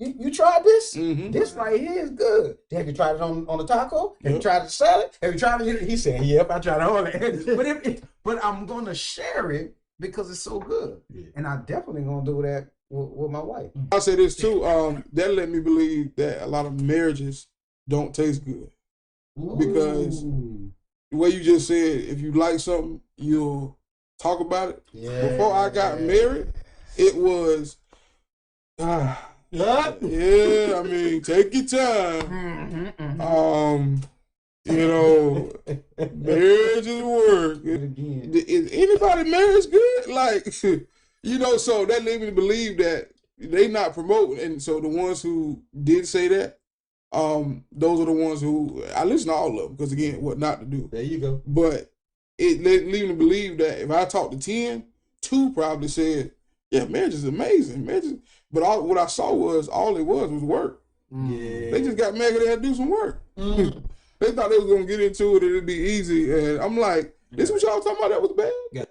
You tried this? Mm-hmm. This right here is good. Have you tried it on the taco? Have you tried the salad? Have you tried it? He said, yep, I tried all that. but I'm going to share it because it's so good. Yeah. And I definitely going to do that with my wife. I'll say this too. That let me believe that a lot of marriages don't taste good. Ooh. Because the way you just said, if you like something, you'll talk about it. Yeah. Before I got married, it was... yeah, I mean, take your time. You know, marriage is work. Is anybody marriage good? Like, you know, so that led me to believe that they not promoting. And so the ones who did say that, those are the ones who, I listen to all of them, because again, what not to do. There you go. But it led me to believe that if I talked to 10, 2 probably said, yeah, marriage is amazing. But what I saw was all it was work. Yeah. They just got mad because they had to do some work. They thought they was gonna get into it and it'd be easy. And I'm like, this is what y'all talking about? That was bad? Yeah.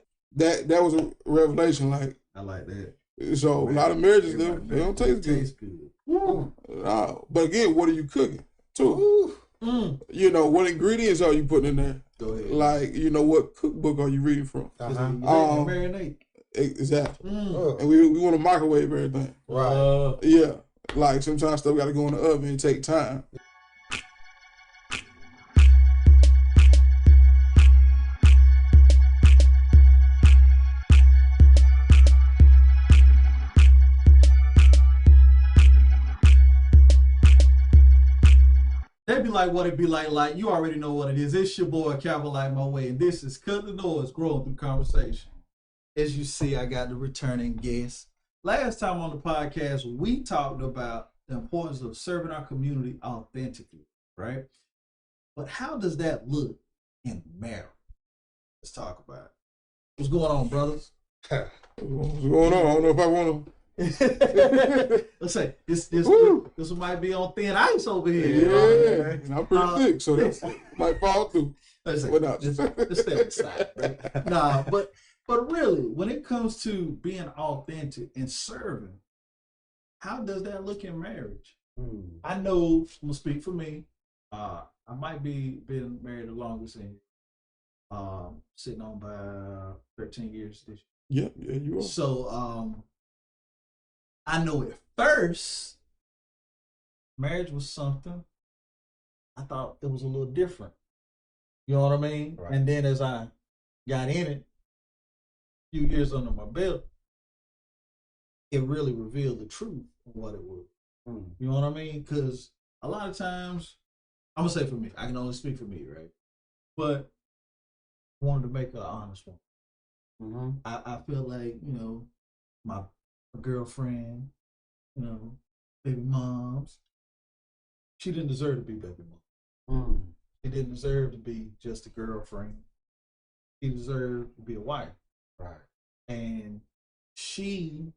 That was a revelation. Like, I like that. So a lot of marriages they don't taste good. But again, what are you cooking too? You know, what ingredients are you putting in there? Go ahead. Like, you know, what cookbook are you reading from? Marinate. Exactly. And we want to microwave everything. Right. Yeah. Like sometimes stuff got to go in the oven and take time. They be like what it be like you already know what it is. It's your boy Calvin Lightmy Way, and this is Cut the Noise, Growing Through Conversation. As you see, I got the returning guest. Last time on the podcast, we talked about the importance of serving our community authentically, right? But how does that look in marriage? Let's talk about it. What's going on, brothers? What's going on? I don't know if I want to. Let's say this might be on thin ice over here. Yeah, and I'm pretty thick, so that might fall through. Let's stay on the side, right? Nah, but really, when it comes to being authentic and serving, how does that look in marriage? I know, I'm gonna speak for me. I might be been married the longest in sitting on by 13 years this year. Yeah, you are. So I know at first marriage was something I thought it was a little different. You know what I mean? Right. And then as I got in it, a few years under my belt, it really revealed the truth of what it was. You know what I mean? Because a lot of times, I'm going to say for me, I can only speak for me, right? But I wanted to make an honest one. I feel like, you know, my girlfriend, you know, baby moms, she didn't deserve to be baby mom. She didn't deserve to be just a girlfriend. She deserved to be a wife. Right. And she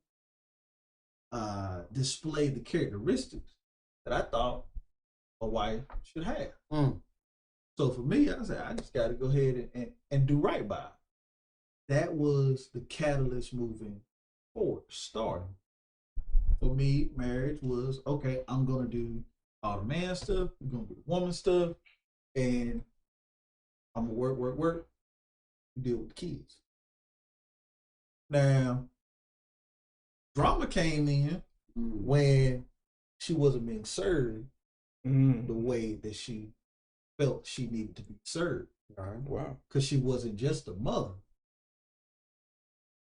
displayed the characteristics that I thought a wife should have. So for me, I said, I just got to go ahead and do right by her. That was the catalyst moving forward, starting. For me, marriage was, okay, I'm going to do all the man stuff, I'm going to do the woman stuff, and I'm going to work, deal with the kids. Now, drama came in when she wasn't being served the way that she felt she needed to be served. Wow. Because she wasn't just a mother.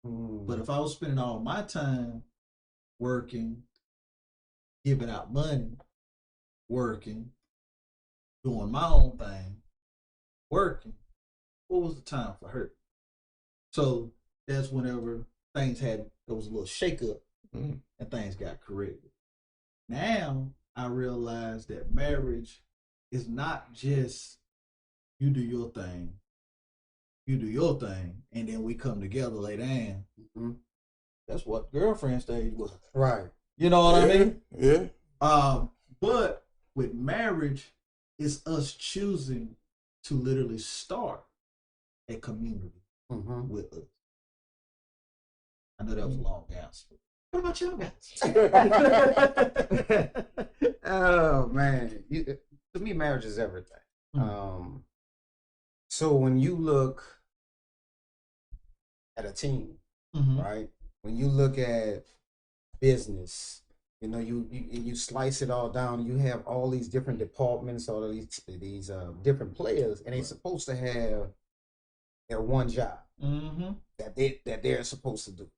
But if I was spending all my time working, giving out money, working, doing my own thing, working, what was the time for her? So that's whenever things there was a little shake up and things got corrected. Now I realize that marriage is not just you do your thing, and then we come together later on. That's what girlfriend stage was. Right. You know what I mean? Yeah. But with marriage, it's us choosing to literally start a community with us. I know that was a long answer. What about you guys? Oh man, to me, marriage is everything. So when you look at a team, right? When you look at business, you know, you slice it all down. You have all these different departments, all of these different players, and they're supposed to have their one job that they're supposed to do,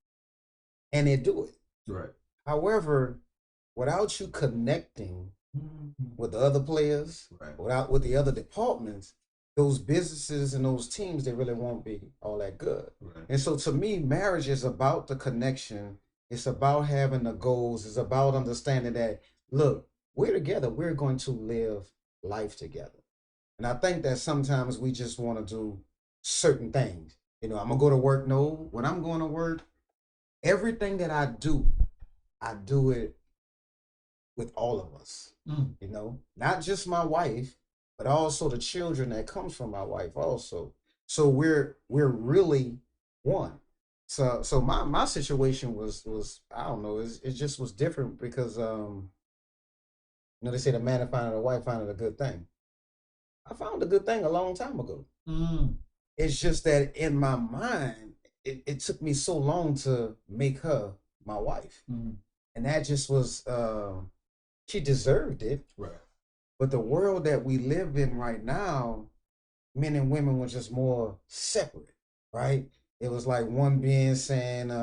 and they do it. Right. However, without you connecting with the other players, with the other departments, those businesses and those teams, they really won't be all that good. Right. And so to me, marriage is about the connection. It's about having the goals. It's about understanding that, look, we're together. We're going to live life together. And I think that sometimes we just want to do certain things. You know, I'm going to go to work. No, when I'm going to work, everything that I do it with all of us. You know, not just my wife, but also the children that comes from my wife also. So we're really one. So my situation was I don't know, it just was different because you know, they say the man that finding a wife finding a good thing. I found a good thing a long time ago. It's just that in my mind, it took me so long to make her my wife. And that just was she deserved it. Right. But the world that we live in right now, men and women were just more separate, right? It was like one being saying, I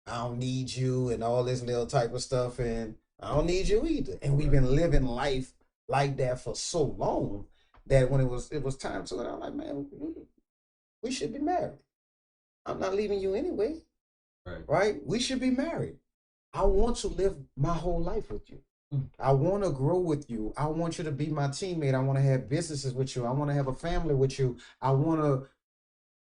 don't need you and all this little type of stuff, and I don't need you either. And we've been living life like that for so long that when it was time to it, I'm like, man, we should be married. I'm not leaving you anyway, right? We should be married. I want to live my whole life with you. I want to grow with you. I want you to be my teammate. I want to have businesses with you. I want to have a family with you. I want to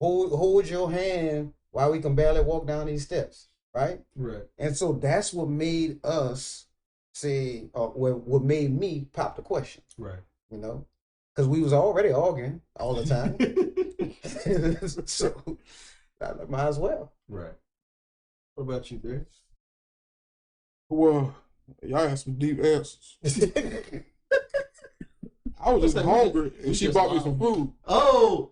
hold your hand while we can barely walk down these steps, right? Right. And so that's what made us say, what made me pop the question, right? You know, because we was already arguing all the time, so I might as well. Right. What about you, Darius? Well, y'all had some deep answers. I was just hungry, and she bought me some food. Oh,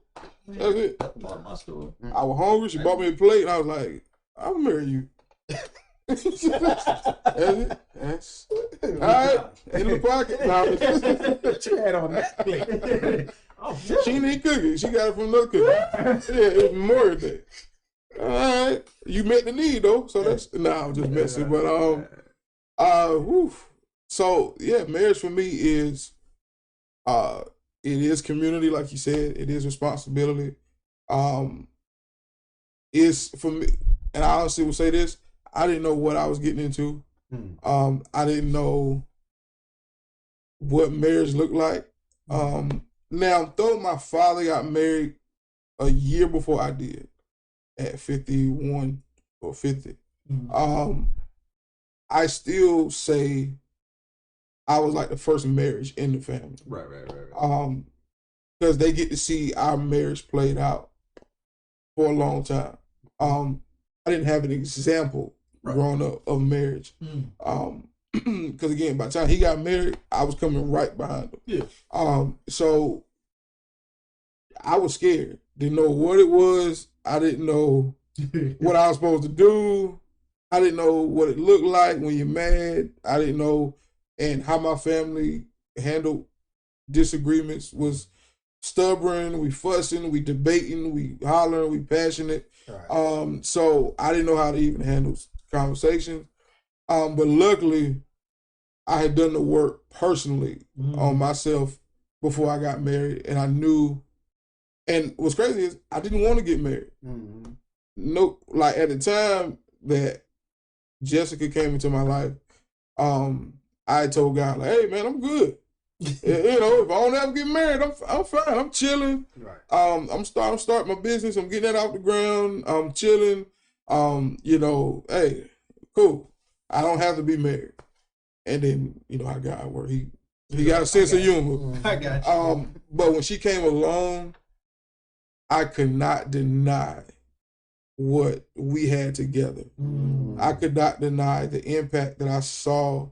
that's it. That's part of my story. I was hungry. She bought me a plate, and I was like, "I'll marry you." That's it. That's all right. In the pocket. What you had on that plate? Oh, she didn't cook it. She got it from another cook. Yeah, it was Memorial Day. All right, you met the need though, so that's I'm just messing. But so yeah, marriage for me is it is community, like you said. It is responsibility. It's for me, and I honestly will say this: I didn't know what I was getting into. I didn't know what marriage looked like. Now, though my father got married a year before I did, at 51 or 50, I still say I was like the first marriage in the family. Right. Because they get to see our marriage played out for a long time. I didn't have an example growing up of marriage. Because again, by the time he got married, I was coming right behind him. Yeah. So I was scared. Didn't know what it was. I didn't know what I was supposed to do. I didn't know what it looked like when you're mad. I didn't know, and how my family handled disagreements was stubborn. We fussing, we debating, we hollering, we passionate. Right. So I didn't know how to even handle conversations. But luckily, I had done the work personally on myself before I got married, and I knew. And what's crazy is I didn't want to get married. No, like at the time that Jessica came into my life, I told God, like, hey man, I'm good. You know, if I don't ever get married, I'm fine. I'm chilling. Right. I'm starting my business. I'm getting that off the ground. I'm chilling. You know, hey, cool. I don't have to be married. And then, you know, I got where he got a sense of humor. I got you. But when she came along, I could not deny what we had together. I could not deny the impact that I saw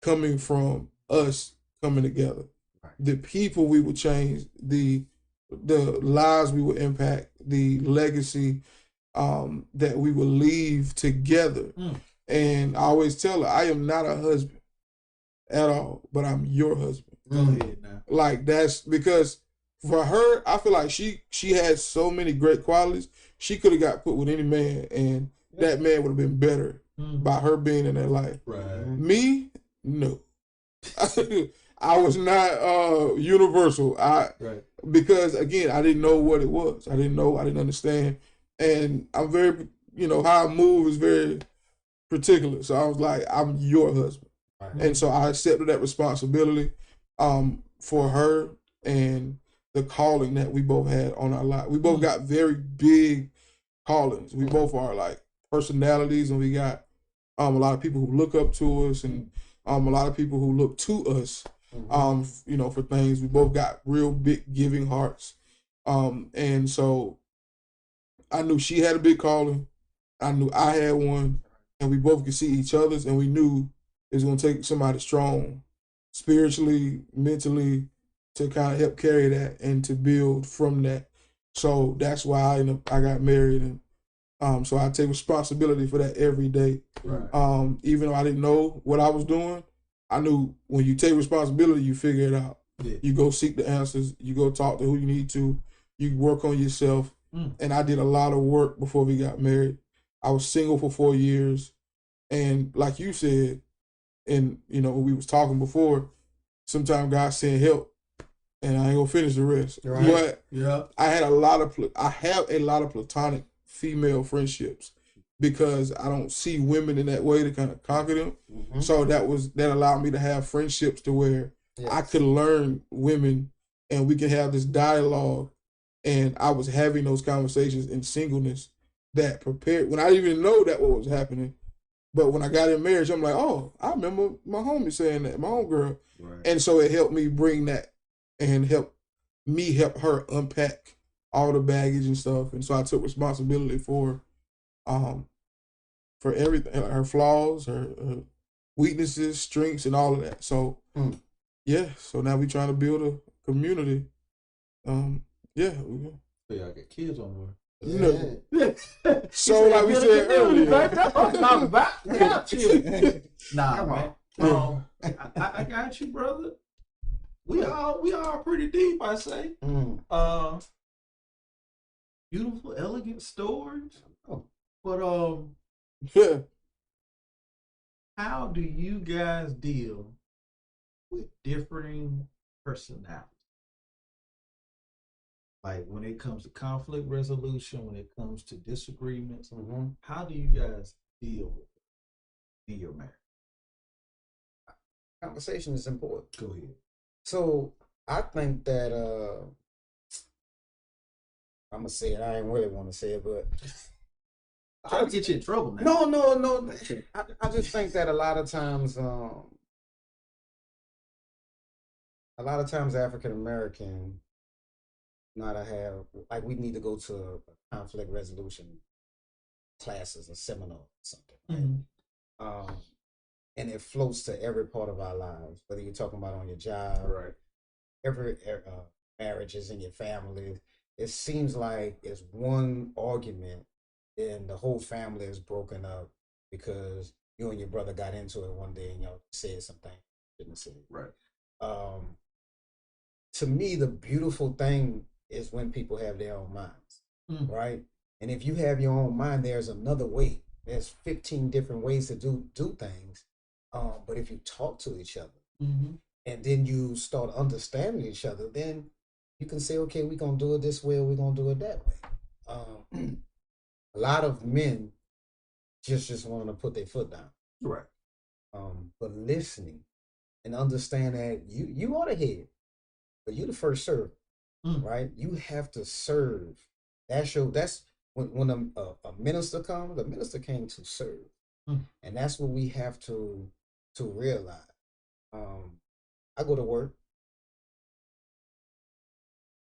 coming from us coming together. The people we would change, the lives we would impact, the legacy that we would leave together. And I always tell her, I am not a husband at all, but I'm your husband. Go ahead now. Like, that's because for her, I feel like she had so many great qualities. She could have got put with any man, and that man would have been better by her being in their life. Right. Me, no. I was not universal. Because again, I didn't know what it was. I didn't understand. And I'm very, how I move is very particular. So I was like, I'm your husband. Right. And so I accepted that responsibility for her and the calling that we both had on our life. We both got very big callings. We both are like personalities, and we got a lot of people who look up to us, and a lot of people who look to us, for things. We both got real big giving hearts. And so I knew she had a big calling. I knew I had one, and we both could see each other's, and we knew it was going to take somebody strong, spiritually, mentally, to kind of help carry that and to build from that. So that's why I got married, and so I take responsibility for that every day. Right. Even though I didn't know what I was doing, I knew when you take responsibility, you figure it out. Yeah. You go seek the answers. You go talk to who you need to. You work on yourself. And I did a lot of work before we got married. I was single for 4 years, and like you said, and when we was talking before, sometimes God send help, and I ain't gonna finish the rest. Right. But I have a lot of platonic female friendships because I don't see women in that way to kind of conquer them. So that allowed me to have friendships to where I could learn women, and we can have this dialogue. And I was having those conversations in singleness that prepared when I didn't even know that what was happening. But when I got in marriage, I'm like, oh, I remember my homie saying that, my homegirl. Right. And so it helped me bring that and help her unpack all the baggage and stuff. And so I took responsibility for everything, her flaws, her weaknesses, strengths, and all of that. So so now we're trying to build a community. So y'all got kids on board. So like we said earlier, that's what I'm talking about. Nah, man. I got you, brother. We all pretty deep, I say. Beautiful, elegant stories. But how do you guys deal with differing personalities? Like when it comes to conflict resolution, when it comes to disagreements, how do you guys deal with it in your marriage? Conversation is important. Go ahead. So I think that I'm gonna say it. I ain't really want to say it, but I'll get you in trouble now. No. I just think that a lot of times African American we need to go to a conflict resolution classes or seminar or something, right? And it floats to every part of our lives, whether you're talking about on your job, right? Every marriages in your family. It seems like it's one argument and the whole family is broken up because you and your brother got into it one day and y'all said something you shouldn't have said. Right. To me, the beautiful thing is when people have their own minds, right? And if you have your own mind, there's another way. There's 15 different ways to do things. But if you talk to each other and then you start understanding each other, then you can say, okay, we're going to do it this way or we're going to do it that way. A lot of men just want to put their foot down. Right. But listening and understand that you are the head, but you're the first servant. Right? You have to serve. That's when a minister comes. The minister came to serve, and that's what we have to realize. I go to work.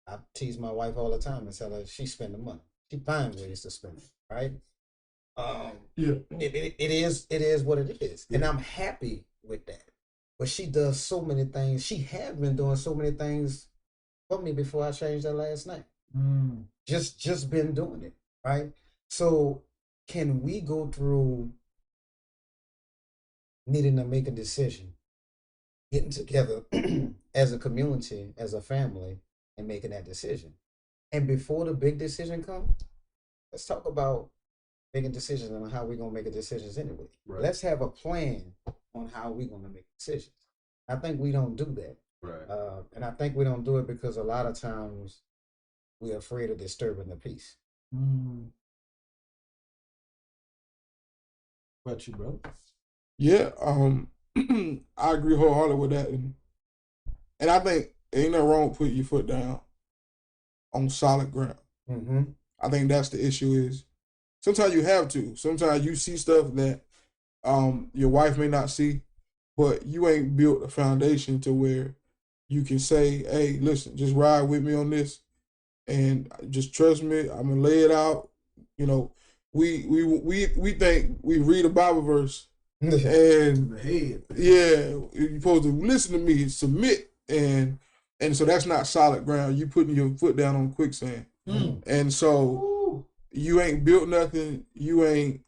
I tease my wife all the time and tell her she spend the money. She finds ways to spend it, right? Yeah. It is what it is, and I'm happy with that. But she does so many things. She had been doing so many things for me before I changed that last night. Just been doing it, right? So can we go through needing to make a decision, getting together as a community, as a family, and making that decision? And before the big decision comes, let's talk about making decisions on how we're gonna make decisions anyway. Right. Let's have a plan on how we're gonna make decisions. I think we don't do that. Right. And I think we don't do it because a lot of times we're afraid of disturbing the peace. What you, bro? Yeah, I agree wholeheartedly with that, and I think ain't nothing wrong with putting your foot down on solid ground. I think that's the issue. Is sometimes you have to. Sometimes you see stuff that your wife may not see, but you ain't built a foundation to where you can say, "Hey, listen, just ride with me on this, and just trust me. I'm gonna lay it out." You know, we think we read a Bible verse, and you're supposed to listen to me, submit, and so that's not solid ground. You putting your foot down on quicksand, and so you ain't built nothing. You ain't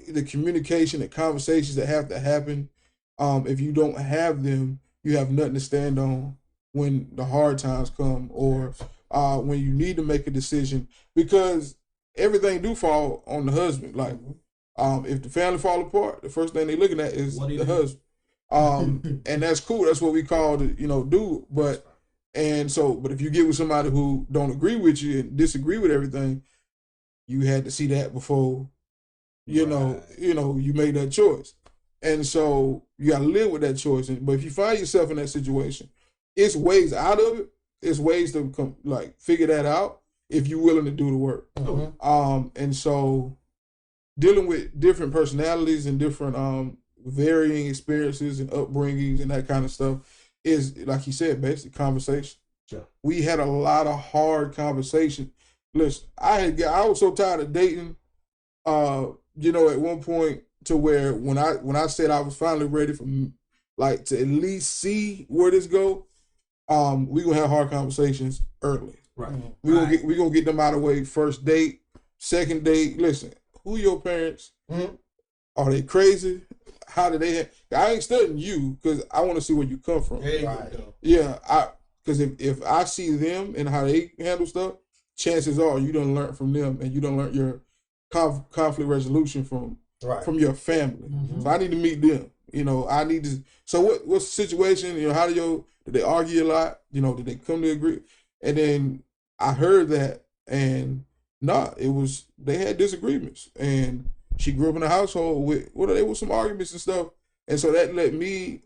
the communication, the conversations that have to happen. If you don't have them, you have nothing to stand on when the hard times come, or when you need to make a decision, because everything do fall on the husband. Like, if the family fall apart, the first thing they looking at is the husband. And that's cool. That's what we call the, do. But if you get with somebody who don't agree with you and disagree with everything, you had to see that before, you made that choice. And so you got to live with that choice. But if you find yourself in that situation, it's ways out of it. It's ways to figure that out if you're willing to do the work. And so dealing with different personalities and different varying experiences and upbringings and that kind of stuff is, like you said, basically conversation. Yeah. We had a lot of hard conversation. Listen, I was so tired of dating, at one point, to where when I said I was finally ready for to at least see where this go, we gonna have hard conversations early. Right. We gonna get them out of the way. First date, second date. Listen, who your parents? Are they crazy? How do they? I ain't studying you because I want to see where you come from. Right. Yeah, because if I see them and how they handle stuff, chances are you don't learn from them, and you don't learn your conflict resolution from your family. So I need to meet them. I need to. So what's the situation? How did they argue a lot? Did they come to agree? And then I heard that, and they had disagreements, and she grew up in a household with there was some arguments and stuff, and so that let me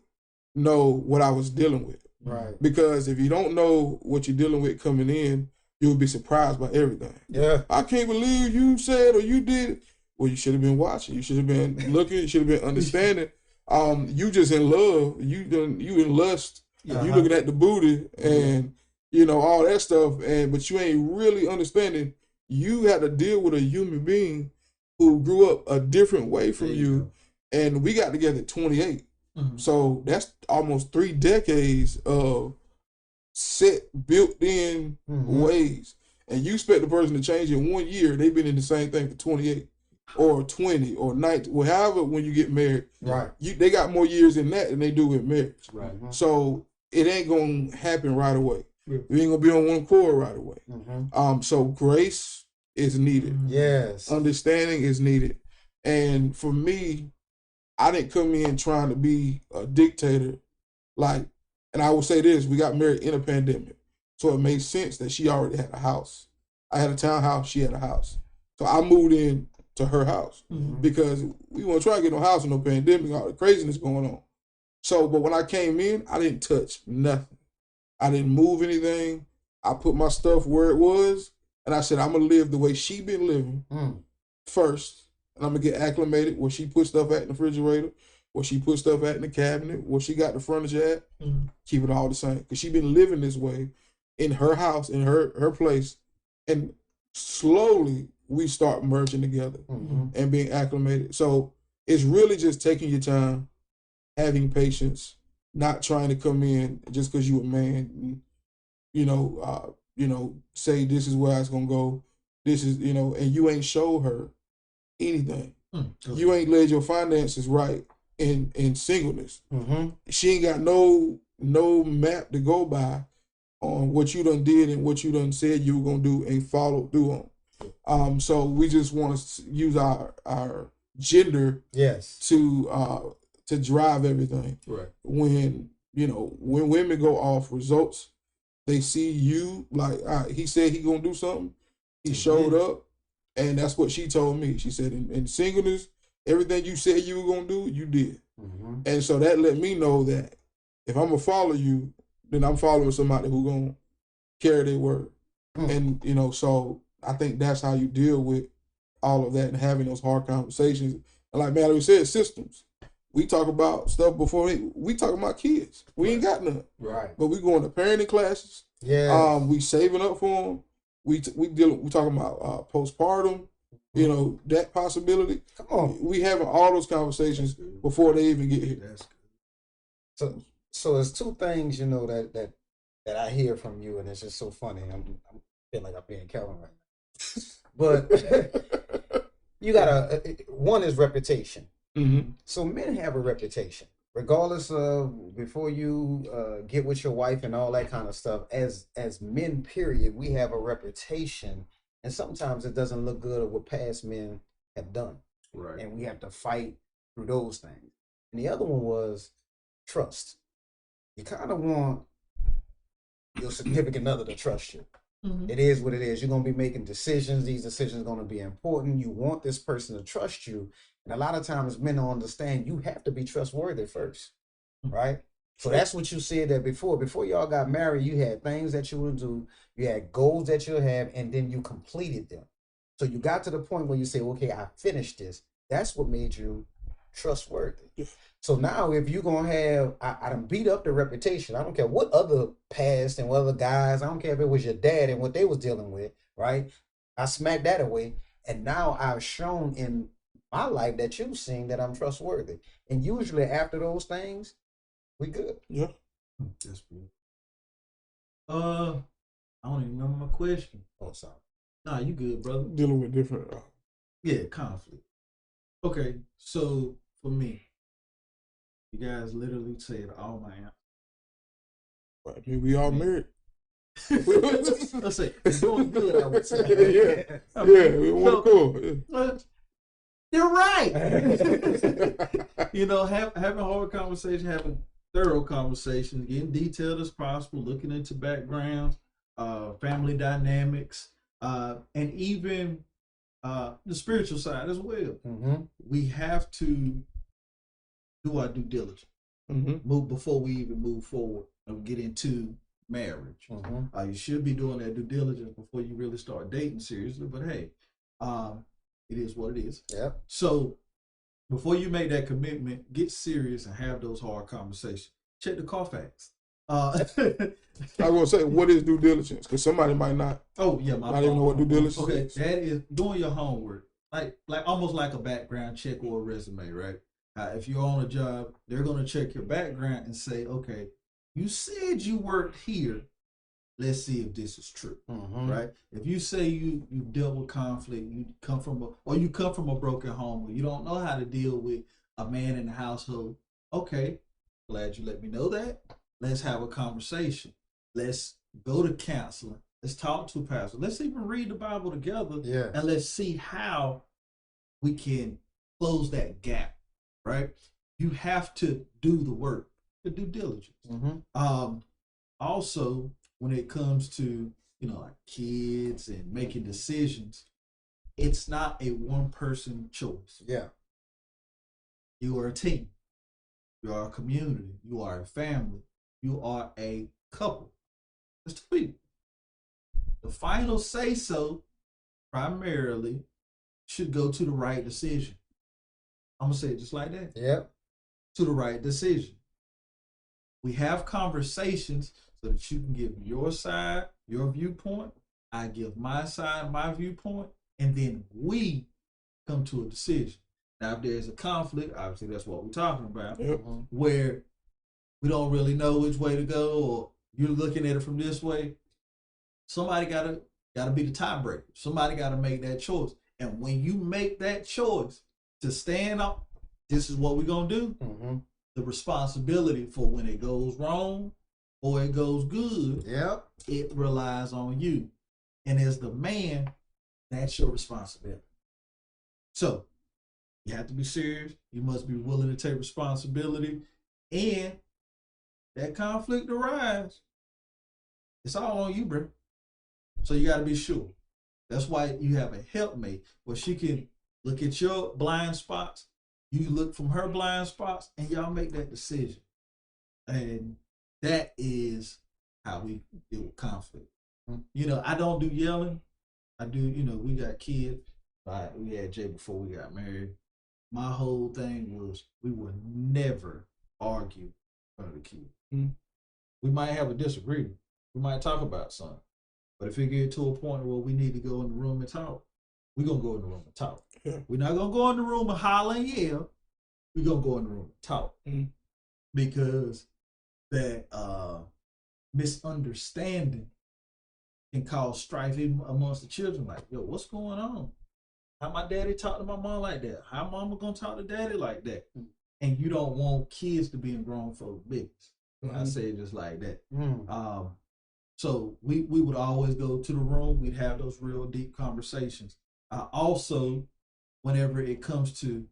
know what I was dealing with. Right. Because if you don't know what you're dealing with coming in, you'll be surprised by everything. Yeah. I can't believe you said or you did it. Well, you should have been watching. You should have been looking. You should have been understanding. You just in love. You in lust. You looking at the booty and all that stuff. But you ain't really understanding. You had to deal with a human being who grew up a different way from you. And we got together at 28. So that's almost 3 decades of set, built-in ways. And you expect the person to change in 1 year. They've been in the same thing for 28 or 20 or 19. Well, however, when you get married, they got more years in that than they do in marriage. Right. So it ain't going to happen right away. We ain't going to be on one accord right away. So grace is needed. Yes. Understanding is needed. And for me, I didn't come in trying to be a dictator. And I will say this, we got married in a pandemic. So it made sense that she already had a house. I had a townhouse, she had a house. So I moved in to her house because we weren't trying to get no house in no pandemic, all the craziness going on. So, but when I came in, I didn't touch nothing. I didn't move anything. I put my stuff where it was, and I said, I'm going to live the way she been living first, and I'm going to get acclimated where she put stuff at in the refrigerator, where she put stuff at in the cabinet, where she got the furniture at, keep it all the same. Because she been living this way in her house, in her place. And slowly we start merging together and being acclimated. So it's really just taking your time, having patience, not trying to come in just because you a man, and, say this is where it's gonna go. This is, and you ain't show her anything. You ain't laid your finances right in singleness. She ain't got no map to go by on what you done did and what you done said you were gonna do and follow through on. So we just want to use our gender to drive everything. Right. When women go off results, they see you like he said he gonna do something. He showed up, and that's what she told me. She said in singleness, everything you said you were gonna do, you did. And so that let me know that if I'm gonna follow you, then I'm following somebody who gonna carry their word. And so I think that's how you deal with all of that and having those hard conversations. And like Mallory said, systems. We talk about stuff before we talk about kids. We ain't got none. Right. But we going to parenting classes. Yeah. We saving up for them. We talking about postpartum. That possibility. Come on. We having all those conversations before they even get here. That's good. So there's two things that I hear from you, and it's just so funny. I'm feeling like I'm being Calvin right now. But you got one is reputation. So men have a reputation, regardless of before you get with your wife and all that kind of stuff. As men, period, we have a reputation, and sometimes it doesn't look good at what past men have done. Right. And we have to fight through those things. And the other one was trust. You kind of want your significant other to trust you. It is what it is. You're going to be making decisions. These decisions are going to be important. You want this person to trust you. And a lot of times men don't understand you have to be trustworthy first, right? So that's what you said that before. Before y'all got married, you had things that you would do. You had goals that you'll have, and then you completed them. So you got to the point where you say, okay, I finished this. That's what made you trustworthy. So now if you're going to have, I done beat up the reputation. I don't care what other past and what other guys, I don't care if it was your dad and what they was dealing with, right? I smacked that away. And now I've shown in my life that you've seen that I'm trustworthy. And usually after those things, we good. Yeah. That's good. I don't even remember my question. Oh, sorry. Nah, you good, brother. Dealing with different. Conflict. Okay, so for me, you guys literally said all my answers. Right. I mean, we all married. Let's say it's doing good, I would say. We want to go. You're right. Having hard conversations, having thorough conversations, getting detailed as possible, looking into backgrounds, family dynamics, and even the spiritual side as well. We have to do our due diligence. Move before we even move forward and get into marriage. You should be doing that due diligence before you really start dating seriously. But hey, it is what it is. Yeah. So before you make that commitment, get serious and have those hard conversations. Check the Carfax. I was gonna say, what is due diligence? Because somebody might not. Oh yeah, I didn't know what due diligence is. That is doing your homework, like almost like a background check or a resume, right? If you're on a job, they're gonna check your background and say, okay, you said you worked here. Let's see if this is true, right? If you say you dealt with conflict, you come from a broken home, or you don't know how to deal with a man in the household. Okay, glad you let me know that. Let's have a conversation. Let's go to counseling. Let's talk to a pastor. Let's even read the Bible together. Yeah. And let's see how we can close that gap, right? You have to do the work, the due diligence. Also, when it comes to, like kids and making decisions, it's not a one-person choice. Yeah. You are a team. You are a community. You are a family. You are a couple. It's two people. The final say-so primarily should go to the right decision. I'm going to say it just like that. Yeah. To the right decision. We have conversations so that you can give your side, your viewpoint. I give my side, my viewpoint, and then we come to a decision. Now, if there's a conflict, obviously that's what we're talking about, where we don't really know which way to go, or you're looking at it from this way. Somebody gotta be the tiebreaker. Somebody gotta make that choice. And when you make that choice to stand up, this is what we're gonna do. The responsibility for when it goes wrong or it goes good, it relies on you. And as the man, that's your responsibility. So you have to be serious. You must be willing to take responsibility. And that conflict arises, it's all on you, bro. So you got to be sure. That's why you have a helpmate where she can look at your blind spots. You look from her blind spots, and y'all make that decision. And that is how we deal with conflict. You know, I don't do yelling. I do, you know, we got kids. We had Jay before we got married. My whole thing was we would never argue in front of the kids. We might have a disagreement. We might talk about something. But if it get to a point where we need to go in the room and talk, we're going to go in the room and talk. We're not going to go in the room and holler and yell. We're going to go in the room and talk. Because that misunderstanding can cause strife even amongst the children. Like, yo, what's going on? How my daddy talk to my mom like that? How mama gonna talk to daddy like that? And you don't want kids to be in grown folks' business. I say it just like that. So we would always go to the room. We'd have those real deep conversations. Also, whenever it comes to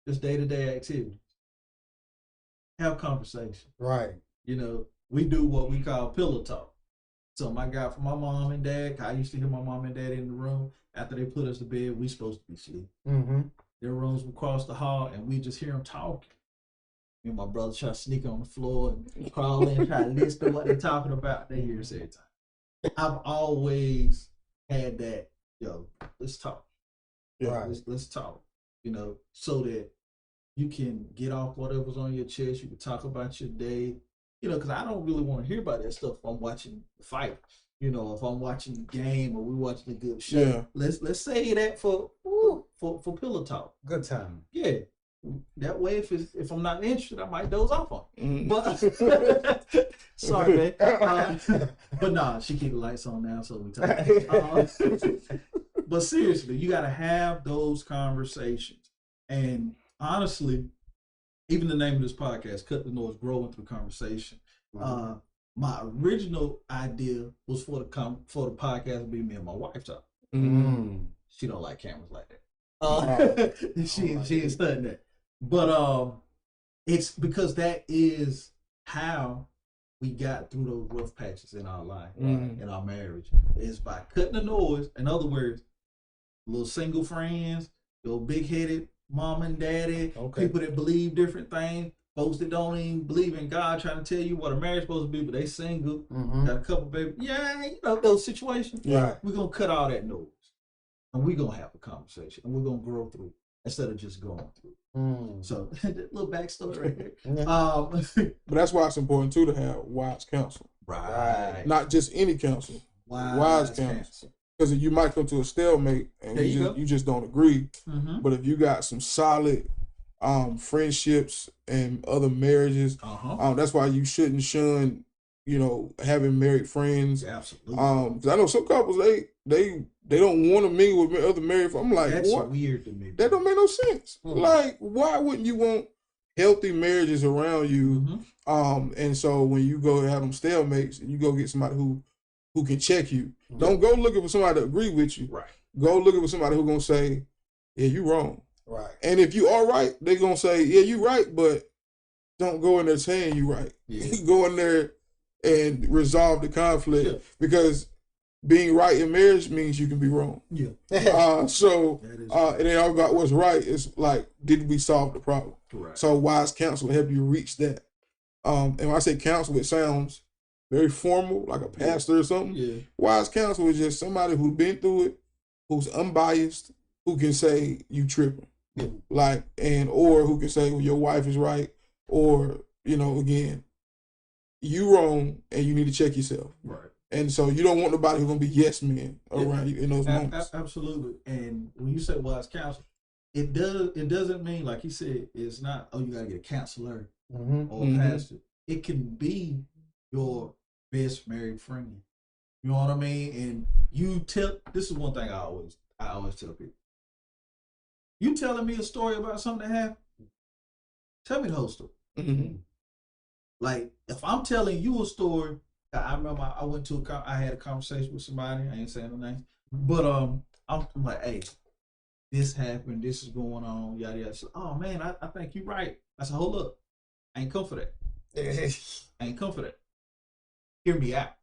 just day-to-day activities, have conversation. Right. You know, we do what we call pillow talk. So I got from my mom and dad. I used to hear my mom and dad in the room. After they put us to bed, we supposed to be asleep. Their rooms would cross the hall, and we just hear them talking. Me and my brother try to sneak on the floor and crawl in, try to listen to what they're talking about. They hear us every time. I've always had that, yo, let's talk. Right. Let's talk, you know, so that you can get off whatever's on your chest. You can talk about your day, you know, because I don't really want to hear about that stuff if I'm watching the fight. You know, if I'm watching the game or we watching a good show, let's say that for pillow talk. Good time. Yeah. That way, if I'm not interested, I might doze off on it. But sorry, man. But nah, she keep the lights on now, so we talk. But seriously, you got to have those conversations. And honestly, even the name of this podcast, "Cut the Noise: Growing Through Conversation." My original idea was for the podcast to be me and my wife talk. She don't like cameras like that. She ain't studying that. But it's because that is how we got through those rough patches in our life, in our marriage, is by cutting the noise. In other words, little single friends, little big-headed mom and daddy, people that believe different things, folks that don't even believe in God trying to tell you what a marriage is supposed to be, but they single, got a couple babies. Yeah, you know, those situations. Right. We're going to cut all that noise. And we're going to have a conversation. And we're going to grow through instead of just going through. So, that little backstory right there. But that's why it's important, too, to have wise counsel. Right. Not just any counsel. Wise counsel. Because you might come to a stalemate and you just don't agree. But if you got some solid friendships and other marriages, that's why you shouldn't shun, you know, having married friends. Absolutely. 'Cause I know some couples they don't want to mingle with other married. I'm like, that's what? Weird to me. That don't make no sense. Like, why wouldn't you want healthy marriages around you? And so when you go have them stalemates, you go get somebody who can check you. Don't go looking for somebody to agree with you. Right. Go looking for somebody who's gonna say, yeah, you wrong. Right. And if you are right, they're gonna say, yeah, you right, but don't go in there saying you right. Go in there and resolve the conflict, because being right in marriage means you can be wrong. So it ain't all about what's right. It's like, did we solve the problem? Correct. So wise counsel will help you reach that. And when I say counsel, it sounds very formal, like a pastor or something. Wise counsel is just somebody who's been through it, who's unbiased, who can say you tripping. Like, or who can say, well, your wife is right, or, you know, again, you wrong and you need to check yourself. Right. And so you don't want nobody who's gonna be yes men around you in those moments. Absolutely. And when you say wise counsel, it doesn't mean, like he said, it's not, oh, you gotta get a counselor or a pastor. It can be your best married friend. You know what I mean? And this is one thing I always tell people. You telling me a story about something that happened, tell me the whole story. Like, if I'm telling you a story, I remember I had a conversation with somebody, I ain't saying no names, but I'm like, hey, this happened, this is going on, yada yada. Said, oh man, I think you're right. I said, hold up, I ain't come for that. I ain't come for that. Hear me out.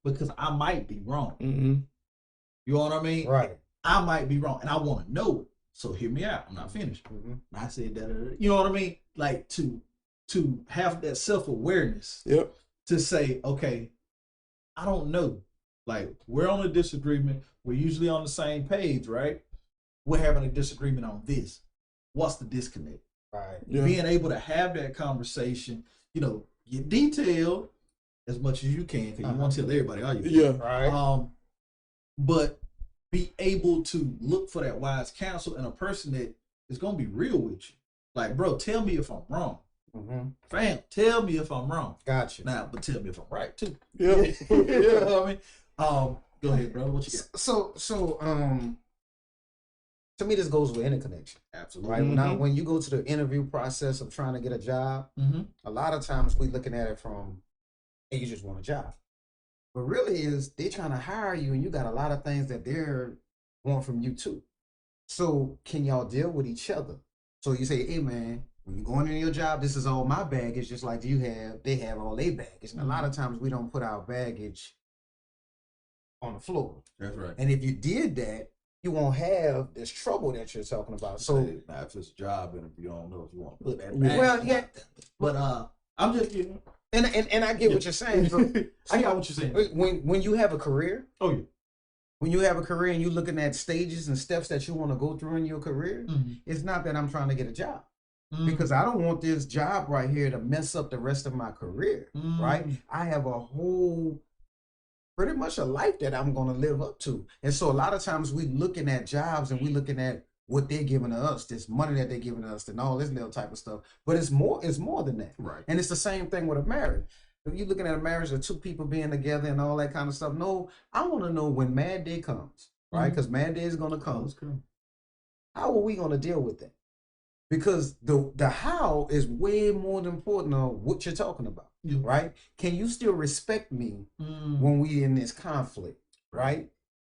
Because I might be wrong. You know what I mean? Right. I might be wrong, and I want to know it. So hear me out. I'm not finished. And I said that. You know what I mean? Like to have that self-awareness. Yep. To say, okay, I don't know. Like, we're on a disagreement. We're usually on the same page, right? We're having a disagreement on this. What's the disconnect? Right. Yeah. Being able to have that conversation, get detailed as much as you can, because you want to tell everybody, are you? Yeah. Right. But be able to look for that wise counsel and a person that is going to be real with you. Like, bro, tell me if I'm wrong. Fam, tell me if I'm wrong. Gotcha. Now, but tell me if I'm right too. Yeah. You know what I mean? Go ahead, brother. What you got? So, to me, this goes with interconnection. Absolutely. Right. Now, when you go to the interview process of trying to get a job, a lot of times we're looking at it from, hey, you just want a job. But really they're trying to hire you, and you got a lot of things that they're want from you too. So can y'all deal with each other? So you say, hey man, when you're going into your job, this is all my baggage, just like they have all their baggage. And a lot of times we don't put our baggage on the floor. That's right. And if you did that, you won't have this trouble that you're talking about. So now, if it's a job interview, I don't know if you want to put that. Well, yeah, but I'm just and I get what you're saying. I got what you're saying. When you have a career, when you have a career and you're looking at stages and steps that you want to go through in your career, it's not that I'm trying to get a job. Because I don't want this job right here to mess up the rest of my career, right? I have a whole, pretty much a life that I'm going to live up to. And so a lot of times we looking at jobs and we looking at what they're giving to us, this money that they're giving us and all this little type of stuff. But it's more than that. Right. And it's the same thing with a marriage. If you're looking at a marriage of two people being together and all that kind of stuff, no, I want to know when mad day comes, right? Because mad day is going to come. How are we going to deal with that? Because the how is way more important than what you're talking about, right? Can you still respect me when we in this conflict, right?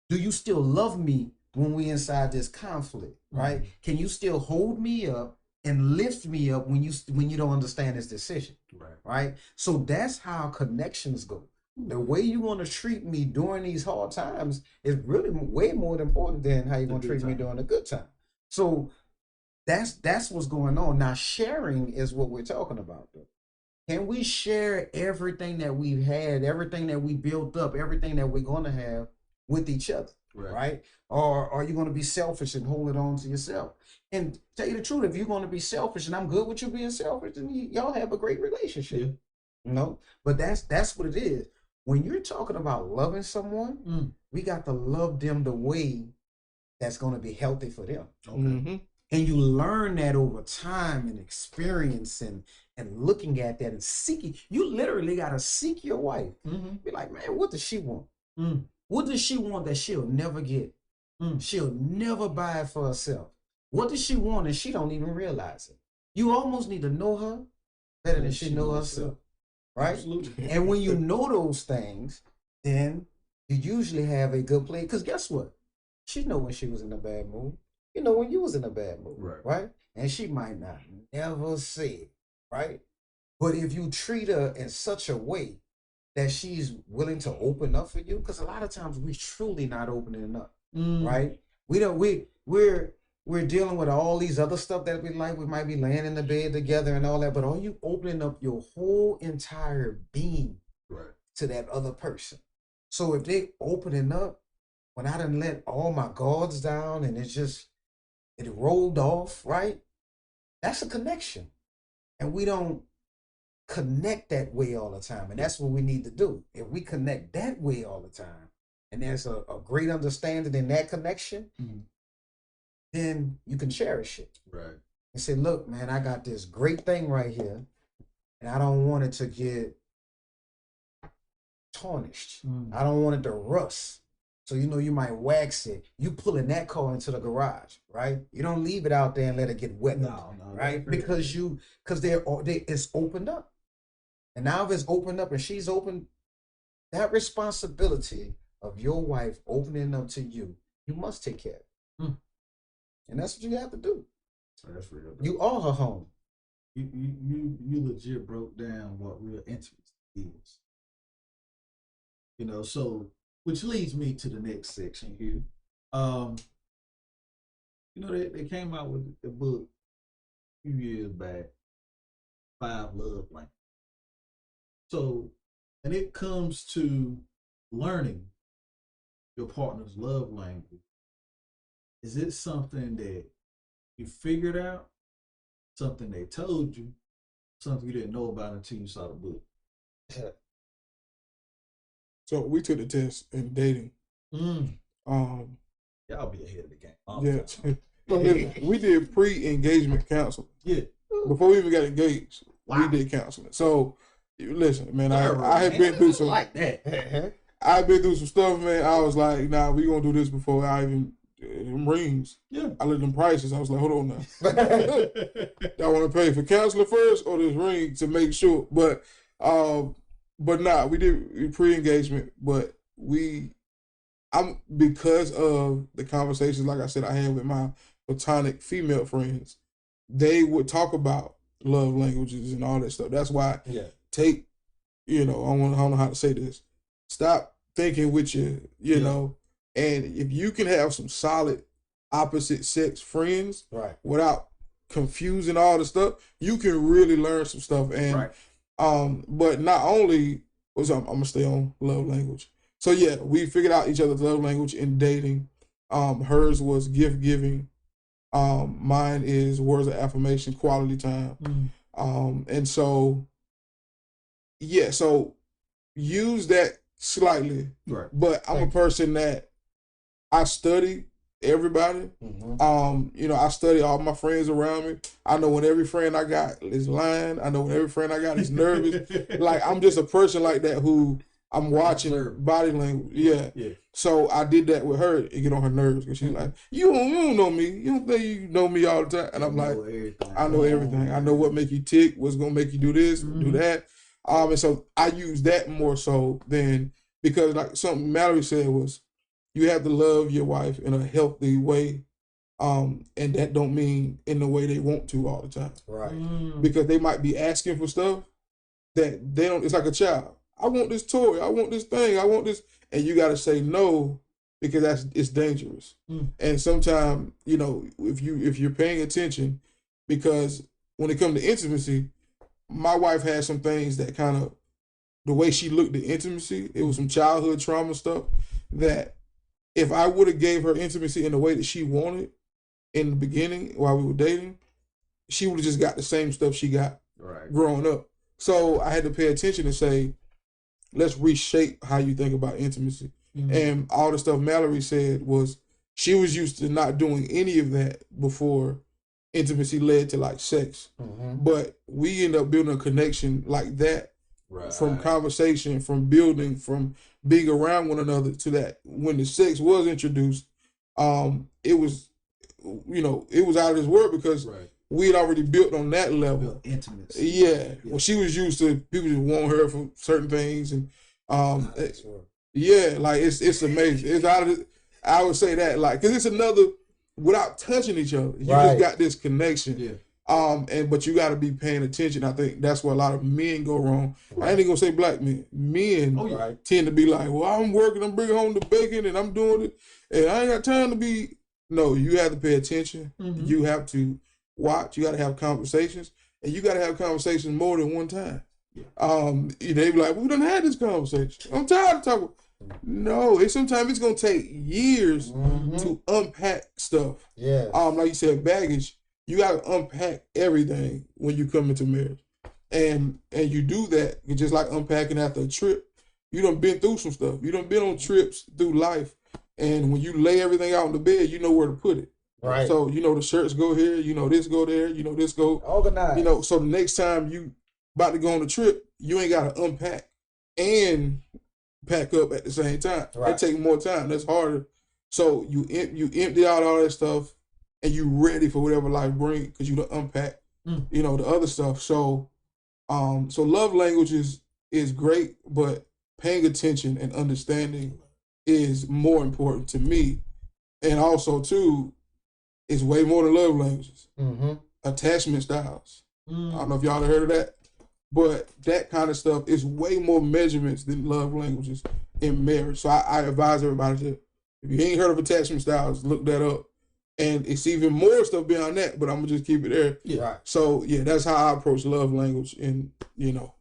Do you still love me when we inside this conflict, right? Can you still hold me up and lift me up when you don't understand this decision, right? So that's how connections go. The way you want to treat me during these hard times is really way more important than how you're going to treat me during a good time. So that's what's going on. Now, sharing is what we're talking about, though. Can we share everything that we've had, everything that we built up, everything that we're going to have with each other, right? Or are you going to be selfish and hold it on to yourself? And tell you the truth, if you're going to be selfish, and I'm good with you being selfish, then y'all have a great relationship. But that's what it is. When you're talking about loving someone, we got to love them the way that's going to be healthy for them. And you learn that over time and experience and looking at that and seeking. You literally got to seek your wife. Be like, man, what does she want? What does she want that she'll never get? She'll never buy it for herself. What does she want and she don't even realize it? You almost need to know her better than she know herself, right? Absolutely. And when you know those things, then you usually have a good play. Because guess what? She know when she was in a bad mood. You know when you was in a bad mood, right? And she might not never say it, right? But if you treat her in such a way that she's willing to open up for you, because a lot of times we truly not opening up, right? We're dealing with all these other stuff that we like. We might be laying in the bed together and all that, but are you opening up your whole entire being to that other person? So if they opening up, when I done let all my guards down and it rolled off, right? That's a connection. And we don't connect that way all the time. And that's what we need to do. If we connect that way all the time, and there's a great understanding in that connection, then you can cherish it. Right. And say, look, man, I got this great thing right here, and I don't want it to get tarnished. I don't want it to rust. So, you might wax it. You pulling that car into the garage, right? You don't leave it out there and let it get wet. No, right? Because it's opened up. And now if it's opened up and she's open, that responsibility of your wife opening up to you, you must take care of it. And that's what you have to do. That's real. Bro. You are her home. You legit broke down what real intimacy is. So which leads me to the next section here. They came out with the book a few years back, 5 Love Languages. So, and it comes to learning your partner's love language. Is it something that you figured out, something they told you, something you didn't know about until you saw the book? So we took the test in dating. Y'all be ahead of the game. We did pre-engagement counseling. Yeah. Before we even got engaged, we did counseling. So listen, man, I had been through some like that. I've been through some stuff, man. I was like, nah, we gonna do this before I even them rings. Yeah. I looked them prices. I was like, hold on now. I want to pay for counseling first or this ring to make sure. But nah, we did pre-engagement, but because of the conversations, like I said, I had with my platonic female friends, they would talk about love languages and all that stuff. That's why take, I don't know how to say this. Stop thinking with you know, and if you can have some solid opposite sex friends without confusing all the stuff, you can really learn some stuff. And but not only I'm gonna stay on love language. So yeah, we figured out each other's love language in dating. Hers was gift giving. Mine is words of affirmation, quality time. And so so use that slightly. Right. But I'm a person that I study everybody. I study all my friends around me. I know when every friend I got is lying. I know when every friend I got is nervous. Like, I'm just a person like that who I'm watching body language. Yeah. So I did that with her and get on her nerves because she's like, you don't know me. You don't think you know me all the time. And I'm like, I know everything. I know what make you tick, what's gonna make you do this, do that. And so I use that more so than, because like something Mallory said was, you have to love your wife in a healthy way. And that don't mean in the way they want to all the time. Right. Because they might be asking for stuff that they don't, it's like a child. I want this toy, I want this thing, I want this, and you gotta say no because it's dangerous. And sometimes, if you're paying attention, because when it comes to intimacy, my wife had some things that kind of, the way she looked at intimacy, it was some childhood trauma stuff that if I would have gave her intimacy in the way that she wanted in the beginning while we were dating, she would have just got the same stuff she got growing up. So I had to pay attention and say, let's reshape how you think about intimacy. And all the stuff Mallory said was, she was used to not doing any of that before intimacy led to like sex. But we end up building a connection like that from conversation, from building, from being around one another, to that when the sex was introduced, it was, it was out of this world because we had already built on that level. Intimacy. Yeah. Well, she was used to people just want her for certain things. And like it's amazing. It's out of I would say that, like, because it's another, without touching each other, you just got this connection. But you got to be paying attention. I think that's where a lot of men go wrong. I ain't gonna say black men. Men tend to be like, well, I'm working, I'm bringing home the bacon, and I'm doing it, and I ain't got time to be. No, you have to pay attention. You have to watch. You got to have conversations, and you got to have conversations more than one time. They be like, we done had this conversation. I'm tired of talking. No, sometimes it's gonna take years to unpack stuff. Like you said, baggage. You gotta unpack everything when you come into marriage. And you do that, it's just like unpacking after a trip. You done been through some stuff. You done been on trips through life. And when you lay everything out on the bed, you know where to put it. Right. So, you know, the shirts go here, you know, this go there, you know, this go. Organized. You know, so the next time you about to go on a trip, you ain't got to unpack and pack up at the same time. Right. That takes more time. That's harder. So you empty out all that stuff and you ready for whatever life brings because you done unpack, you know, the other stuff. So, so love languages is great, but paying attention and understanding is more important to me. And also, too, it's way more than love languages. Attachment styles. I don't know if y'all have heard of that, but that kind of stuff is way more measurements than love languages in marriage. So I advise everybody to, if you ain't heard of attachment styles, look that up. And it's even more stuff beyond that, but I'm going to just keep it there. Yeah. Right. So, yeah, that's how I approach love language in, you know,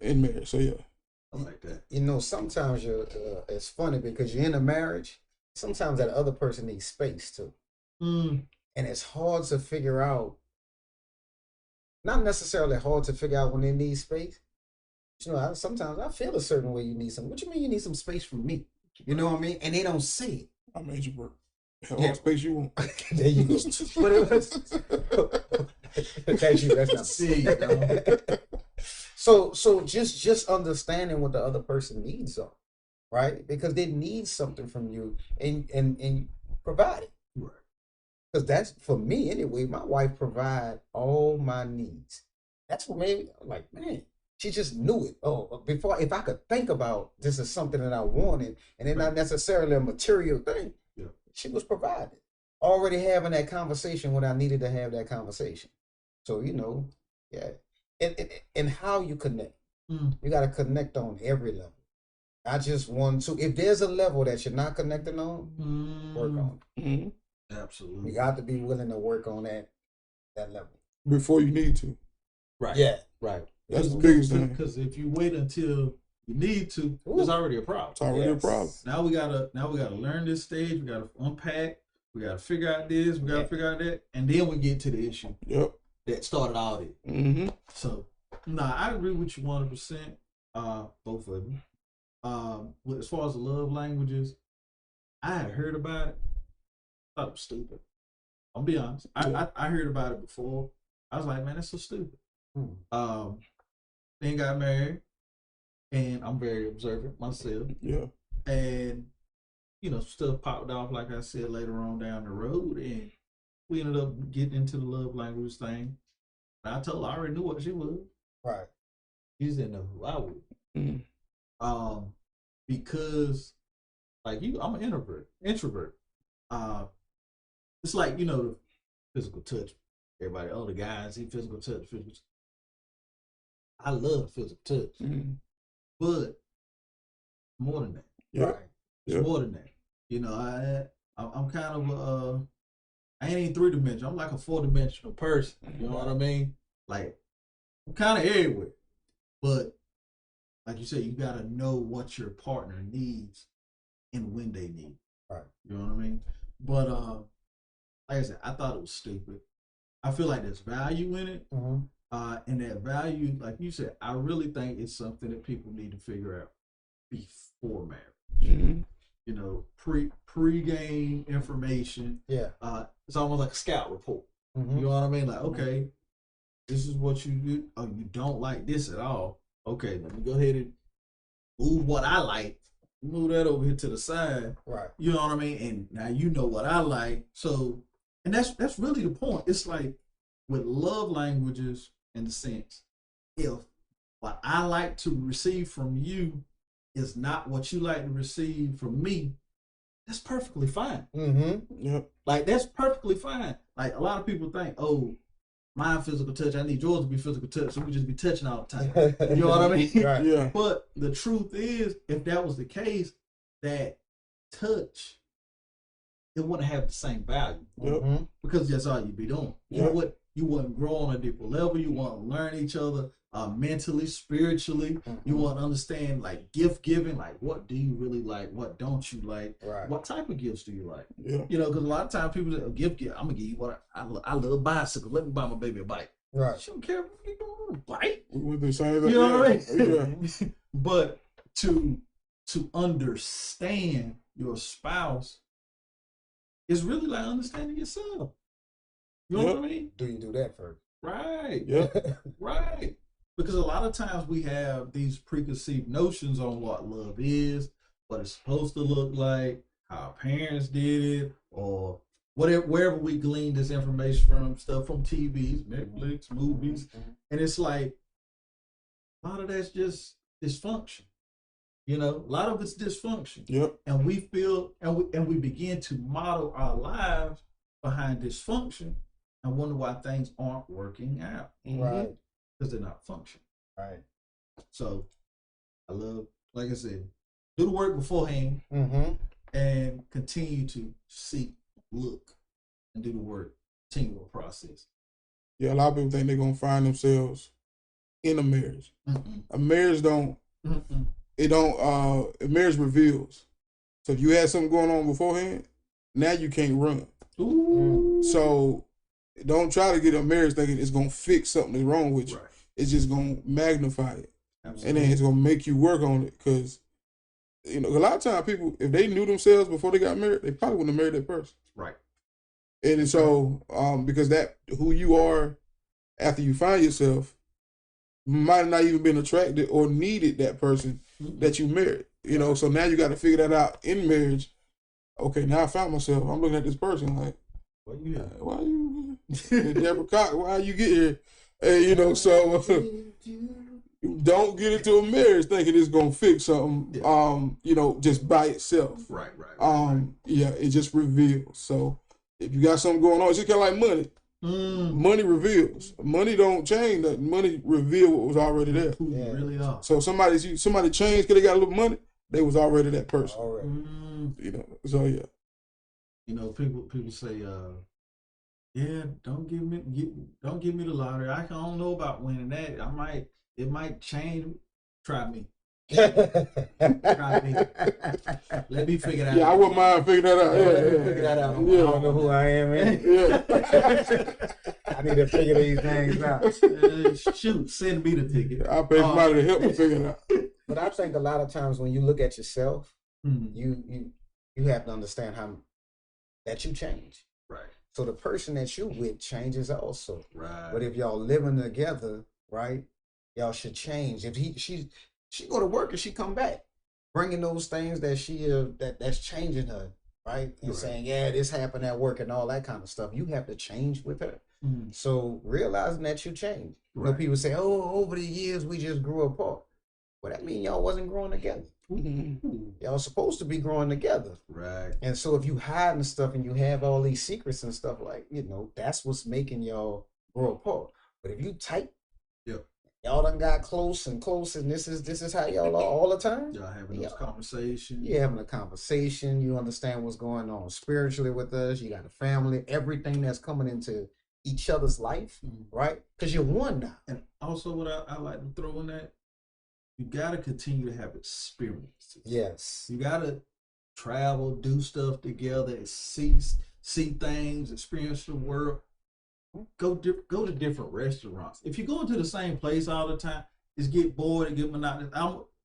in marriage. So, yeah. I like that. You know, sometimes it's funny because you're in a marriage. Sometimes that other person needs space too. And it's hard to figure out. Not necessarily hard to figure out when they need space. You know, sometimes I feel a certain way you need some. What you mean you need some space from me? You know what I mean? And they don't say it. I made you work. All the space you want. There you go. But it was, that's you. That's not See, So just understanding what the other person needs are, right? Because they need something from you and provide it. Right. Because that's, for me anyway, my wife provide all my needs. That's what made me like, man, she just knew it. Oh, before, if I could think about this is something that I wanted and it's not necessarily a material thing, she was provided. Already having that conversation when I needed to have that conversation. So, you know, yeah. And how you connect. You got to connect on every level. I just want to, if there's a level that you're not connecting on, work on it. Absolutely. You got to be willing to work on that level. Before you need to. Right. Yeah. Right. That's the biggest thing. Because if you wait until you need to, it's already a problem. It's already a problem. Now we gotta learn this stage. We gotta unpack. We gotta figure out this. We gotta figure out that, and then we get to the issue. Yep. That started all it. So, I agree with you 100%. Both of them. As far as the love languages, I had heard about it. I thought it was stupid. I'll be honest. I heard about it before. I was like, man, that's so stupid. Then got married, and I'm very observant myself. Yeah. And, you know, stuff popped off, like I said, later on down the road, and we ended up getting into the love language thing. And I told her I already knew what she was. Right. She didn't know who I was. Because, like you, I'm an introvert. It's like, you know, the physical touch. Everybody, the guys, physical touch. I love physical touch. But more than that. Yeah. Right? It's more than that. You know, I'm kind of I ain't even 3-dimensional. I'm like a 4-dimensional person. You know what I mean? Like, I'm kind of everywhere. But like you said, you gotta know what your partner needs and when they need. Right. You know what I mean? But like I said, I thought it was stupid. I feel like there's value in it. And that value, like you said, I really think it's something that people need to figure out before marriage. You know, pre-game information. Yeah. It's almost like a scout report. You know what I mean? Like, okay, this is what you do. Oh, you don't like this at all. Okay, let me go ahead and move what I like. Move that over here to the side. Right. You know what I mean? And now you know what I like. So, and that's really the point. It's like with love languages, in the sense, if what I like to receive from you is not what you like to receive from me, that's perfectly fine. Yep. Like, that's perfectly fine. Like, a lot of people think, oh, my physical touch, I need yours to be physical touch, so we just be touching all the time. You know what I mean? Right. Yeah. But the truth is, if that was the case, that touch, it wouldn't have the same value. Yep. Because that's all you'd be doing. Yep. You wouldn't grow on a deeper level. You want to learn each other mentally, spiritually. You want to understand, like, gift giving. Like, what do you really like? What don't you like? Right. What type of gifts do you like? Yeah. You know, because a lot of times people say, gift. I'm gonna give you what I love bicycles. Let me buy my baby a bike. Right. She don't care if you going right. With the same, You know what I mean? Yeah. But to understand your spouse is really like understanding yourself. You know what I mean? Do you do that first? Right. Yeah. Right. Because a lot of times we have these preconceived notions on what love is, what it's supposed to look like, how our parents did it, or whatever, wherever we glean this information from, stuff from TVs, Netflix, movies. And it's like, a lot of that's just dysfunction. You know, a lot of it's dysfunction. Yep. And we feel, and we begin to model our lives behind dysfunction and wonder why things aren't working out. Right. Because they're not functioning. Right. So I love, like I said, do the work beforehand and continue to seek, look, and do the work. Continue the process. Yeah, a lot of people think they're gonna find themselves in a marriage. A marriage don't. It don't. A marriage reveals. So if you had something going on beforehand, now you can't run. Ooh. So don't try to get a marriage thinking it's gonna fix something that's wrong with you. Right. It's just gonna magnify it, Absolutely. and then it's gonna make you work on it. Because you know, a lot of times people, if they knew themselves before they got married, they probably wouldn't have married that person. Right. And so, because that who you are after you find yourself might not even been attracted or needed that person that you married. You know, so now you got to figure that out in marriage. Okay, now I found myself. I'm looking at this person like, why you, Deborah Cox? Why you get here? And, you know, so don't get into a marriage thinking it's gonna fix something. You know, just by itself. Right. Yeah, it just reveals. So if you got something going on, it's just kind of like money. Money reveals. Money don't change. That money reveal what was already there. Who you really are. So somebody changed because they got a little money. They was already that person. Already. You know. So yeah. You know, people say, yeah, don't give me the lottery. I don't know about winning that. It might change. Try me. Try me. Let me figure that out. Yeah, I wouldn't mind figuring that out. Figure that out. Yeah. I don't know who I am, man. I need to figure these things out. Shoot, send me the ticket. I'll pay somebody to help me figure it out. But I think a lot of times when you look at yourself, you have to understand how that you change. Right. So the person that you with changes also. Right. But if y'all living together, right, y'all should change. If she go to work and she come back, bringing those things that she that's changing her, right? And saying, yeah, this happened at work and all that kind of stuff. You have to change with her. So realizing that you change. You know, people say, oh, over the years we just grew apart. Well, that means y'all wasn't growing together. Y'all supposed to be growing together. Right. And so if you hiding stuff and you have all these secrets and stuff, like, you know, that's what's making y'all grow apart. But if you tight, y'all done got close and this is how y'all are all the time. Y'all having those conversations. You're having a conversation. You understand what's going on spiritually with us. You got a family, everything that's coming into each other's life, right? Because you're one now. And also what I like to throw in that, you got to continue to have experiences. Yes. You got to travel, do stuff together, see things, experience the world. Go to different restaurants. If you go into the same place all the time, just get bored and get monotonous.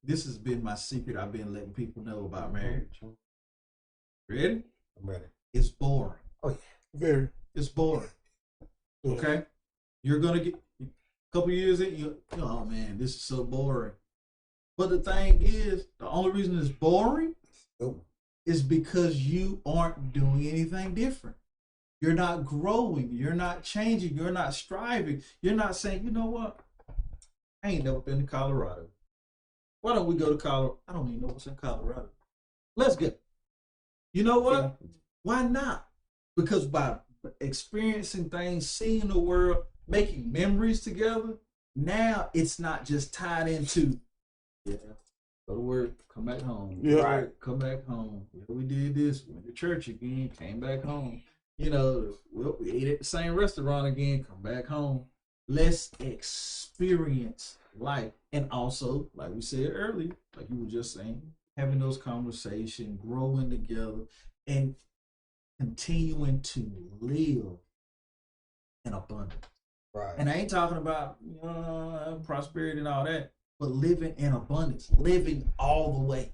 This has been my secret I've been letting people know about marriage. Ready? I'm ready. It's boring. Oh, yeah. Very. It's boring. Okay? You're going to get a couple years in, oh man, this is so boring. But the thing is, the only reason it's boring is because you aren't doing anything different. You're not growing. You're not changing. You're not striving. You're not saying, you know what? I ain't never been to Colorado. Why don't we go to Colorado? I don't even know what's in Colorado. Let's go. You know what? Why not? Because by experiencing things, seeing the world, making memories together, now it's not just tied into, go to work, come back home. Right, come back home. We did this, went to church again, came back home. You know, we ate at the same restaurant again, come back home. Let's experience life. And also, like we said earlier, like you were just saying, having those conversations, growing together, and continuing to live in abundance. Right. And I ain't talking about prosperity and all that, but living in abundance, living all the way,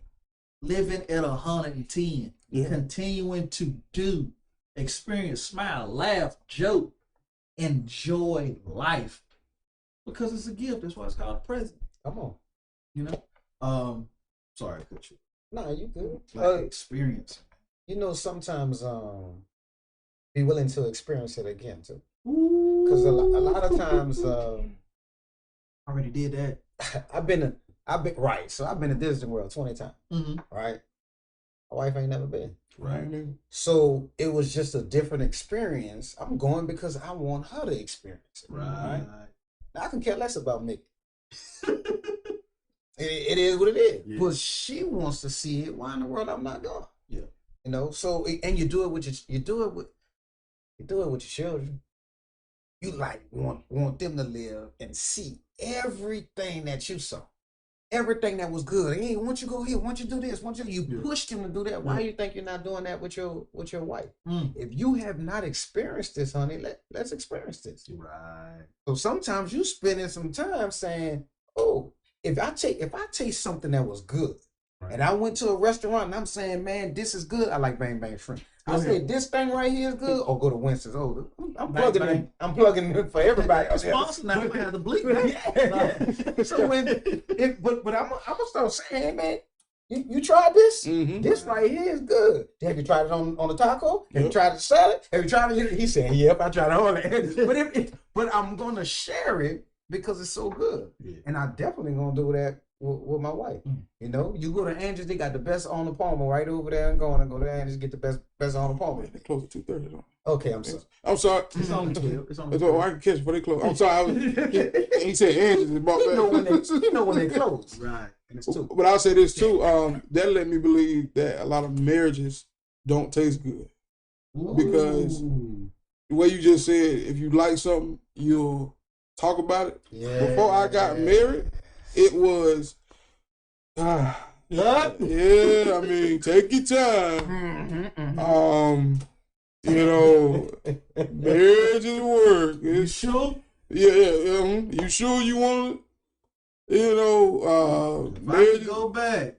living at 110, continuing to do, experience, smile, laugh, joke, enjoy life, because it's a gift. That's why it's called a present. Come on. You know. Sorry, I cut you. No, you good. Like experience. You know, sometimes be willing to experience it again too. Because a lot of times, already did that. I've been right. So I've been to Disney World 20 times. Right. My wife ain't never been. Right. So it was just a different experience. I'm going because I want her to experience it. Right. Now, I can care less about me. It is what it is. Yeah. But she wants to see it. Why in the world I'm not going? Yeah. You know. So and you do it with your children. You like want them to live and see everything that you saw, everything that was good. Hey, once you go here, once you do this, you push them to do that. Why you think you're not doing that with your wife? If you have not experienced this, honey, let's experience this. Right. So sometimes you spending some time saying, "Oh, if I taste something that was good, and I went to a restaurant and I'm saying, man, this is good. I like Bang Bang Shrimp. I say this thing right here is good, or go to Winston's. Oh, I'm plugging in. I'm plugging in for everybody. Sponsor now. We have to bleep. Yeah. So but I'm gonna start saying, hey, man, you tried this? This right here is good. Have you tried it on the taco? Have you tried the salad? Have you tried it? He's saying, yep, I tried all that. But I'm gonna share it because it's so good, and I definitely gonna do that with my wife. You know, you go to Andrews, they got the best on the Palmer right over there, and go to Andrews, get the best on the Palmer. They close at 2:30. Okay, I'm sorry. It's only 12. It's only 12. I can catch before they close. I'm sorry. He said Andrews is bought back. You know when they close. Right. And it's two. But I'll say this too. That let me believe that a lot of marriages don't taste good. Because the way you just said, if you like something, you'll talk about it. Yeah. Before I got married, it was, I mean, take your time. You know, marriage is work. You sure? Yeah. You sure you want it? You know, marriage. Go back.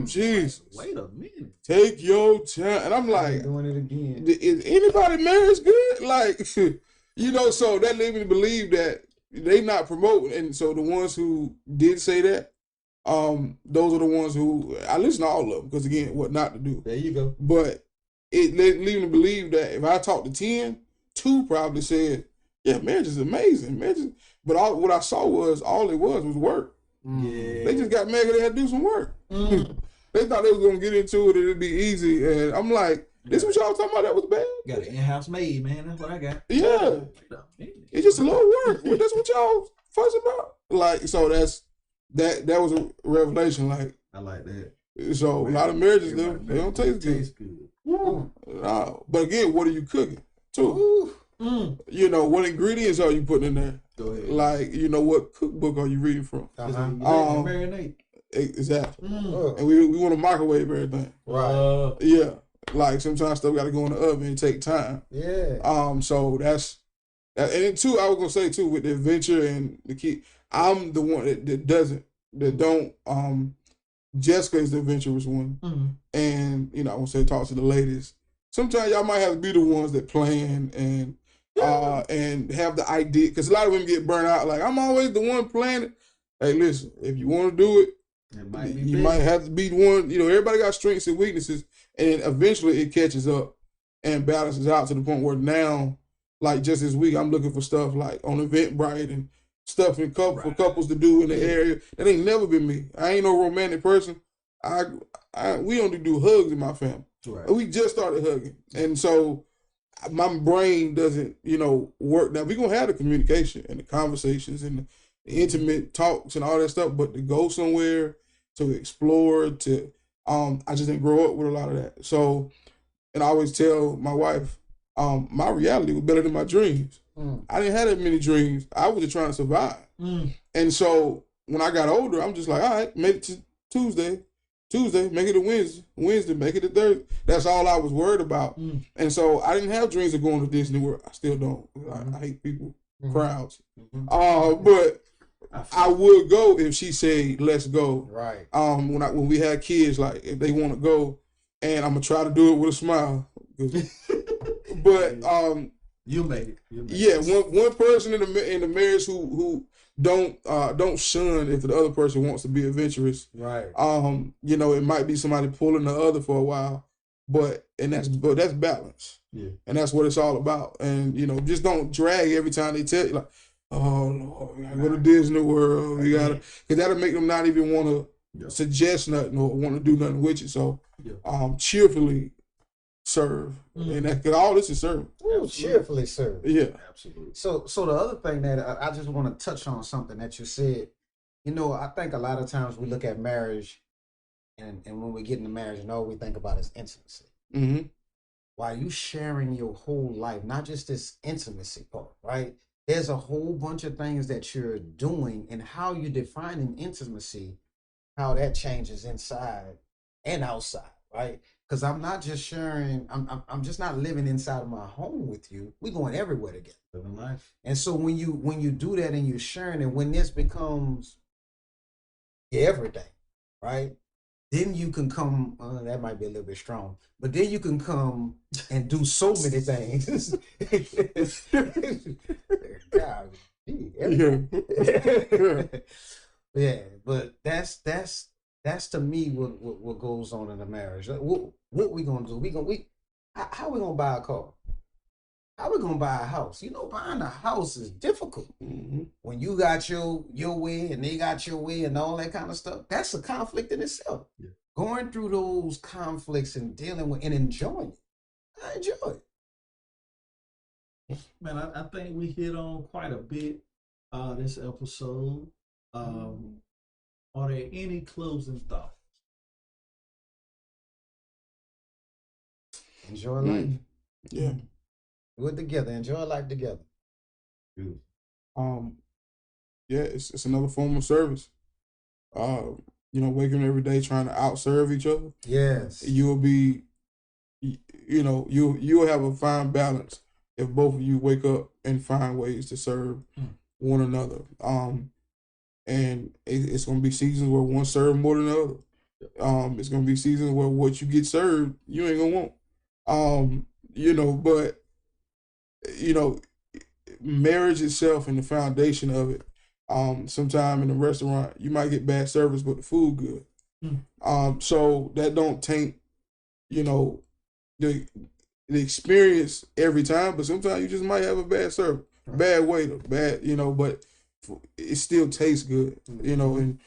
Jesus. Wait a minute. Take your time. And I'm like, doing it again. Is anybody marriage good? Like, you know, so that led me to believe that they not promoting. And so the ones who did say that, those are the ones who, I listen to all of them, because again, what not to do. There you go. But it led me to believe that if I talked to 10, 2 probably said, yeah, marriage is amazing. But what I saw was, all it was work. Yeah. They just got married because they had to do some work. They thought they was going to get into it and it'd be easy. And I'm like, this is what y'all talking about that was bad? Got an in-house maid, man. That's what I got. Yeah. It's just a little work. That's what y'all fuss about. Like, so that was a revelation. Like, I like that. So a lot of marriages, they don't taste good. But again, what are you cooking too? You know, what ingredients are you putting in there? Go ahead. Like, you know, what cookbook are you reading from? Marinate. Exactly. And we want to microwave everything. Right. Yeah. Like sometimes stuff got to go in the oven and take time. Yeah. So that's and then too, I was gonna say too, with the adventure and the key, I'm the one that don't. Jessica is the adventurous one, and you know, I want to say talk to the ladies. Sometimes y'all might have to be the ones that plan and have the idea, because a lot of women get burnt out. Like, I'm always the one planning. Hey, listen, if you want to do it, you might have to be the one. You know, everybody got strengths and weaknesses, and eventually it catches up and balances out to the point where now, like just this week, I'm looking for stuff like on Eventbrite and stuff for couples to do in the area. That ain't never been me. I ain't no romantic person. We only do hugs in my family. Right. We just started hugging, and so my brain doesn't, work. Now we're gonna have the communication and the conversations and the intimate talks and all that stuff, but to go somewhere, to explore, I just didn't grow up with a lot of that. So, and I always tell my wife, my reality was better than my dreams. I didn't have that many dreams. I was just trying to survive. And so when I got older, I'm just like, all right, make it to Tuesday, make it to Wednesday, make it to Thursday. That's all I was worried about. And so I didn't have dreams of going to Disney World. I still don't. I hate people crowds. But I would go if she said, let's go. Right. When we had kids, like if they want to go, and I'm gonna try to do it with a smile. But you made it. One person in the marriage who don't shun if the other person wants to be adventurous. Right. It might be somebody pulling the other for a while, but that's balance. Yeah. And that's what it's all about. And just don't drag every time they tell you like, oh Lord, we gotta go to Disney World. We gotta, because that'll make them not even want to suggest nothing or want to do nothing with you. So, cheerfully serve, and that, because all this is serving. Ooh, cheerfully serve. Yeah, absolutely. So the other thing that I just want to touch on something that you said. I think a lot of times we look at marriage, and when we get into marriage, and all we think about is intimacy. Mm-hmm. While you sharing your whole life, not just this intimacy part, right? There's a whole bunch of things that you're doing, and how you defining intimacy, how that changes inside and outside, right? Because I'm not just sharing, I'm just not living inside of my home with you. We're going everywhere together. Living life. And so when you do that and you're sharing, and when this becomes your everything, right? Then you can come, that might be a little bit strong, but then you can come and do so many things. God, yeah, but that's to me what goes on in a marriage. What we gonna do? How we gonna buy a car? How we gonna buy a house? Buying a house is difficult. Mm-hmm. When you got your way and they got your way and all that kind of stuff, that's a conflict in itself. Yeah. Going through those conflicts and dealing with and enjoying it. I enjoy it. Man, I think we hit on quite a bit this episode. Are there any closing thoughts? Enjoy life. Yeah. Do it together. Enjoy life together. It's another form of service. Waking every day trying to outserve each other. Yes. You'll be, you'll have a fine balance if both of you wake up and find ways to serve one another. And it's going to be seasons where one serve more than the other. It's going to be seasons where what you get served, you ain't going to want. But marriage itself and the foundation of it, sometime in a restaurant, you might get bad service, but the food good. So that don't taint, the experience every time, but sometimes you just might have a bad service, bad waiter, but it still tastes good, and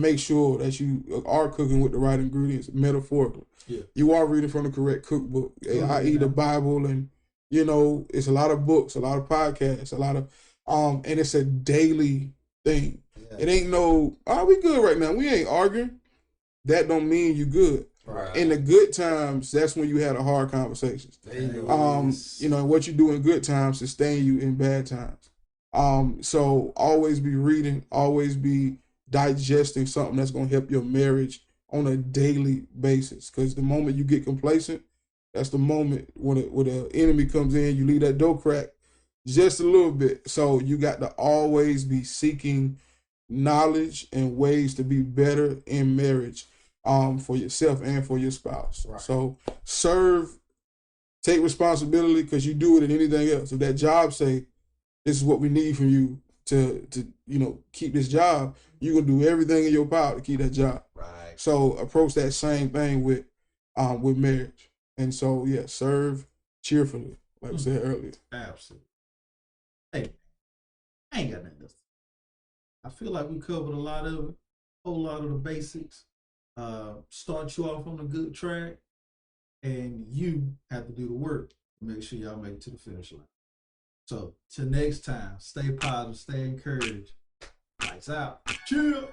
make sure that you are cooking with the right ingredients, metaphorically. Yeah. You are reading from the correct cookbook, i.e. the Bible, and it's a lot of books, a lot of podcasts, a lot of, and it's a daily thing. Yeah. It ain't we good right now. We ain't arguing. That don't mean you good. Right. In the good times, that's when you had a hard conversations. There you go. What you do in good times sustain you in bad times. So always be reading, always be digesting something that's going to help your marriage on a daily basis. Because the moment you get complacent, that's the moment when the enemy comes in, you leave that door crack just a little bit. So you got to always be seeking knowledge and ways to be better in marriage, for yourself and for your spouse. Right. So serve, take responsibility, because you do it in anything else. If that job say, this is what we need from you to keep this job, you're going to do everything in your power to keep that job. Right. So approach that same thing with marriage. And so, serve cheerfully, like I said earlier. Absolutely. Hey, I ain't got nothing else. I feel like we covered a lot of it, a whole lot of the basics. Start you off on a good track, and you have to do the work to make sure y'all make it to the finish line. So, till next time, stay positive, stay encouraged. Lights out. Chill.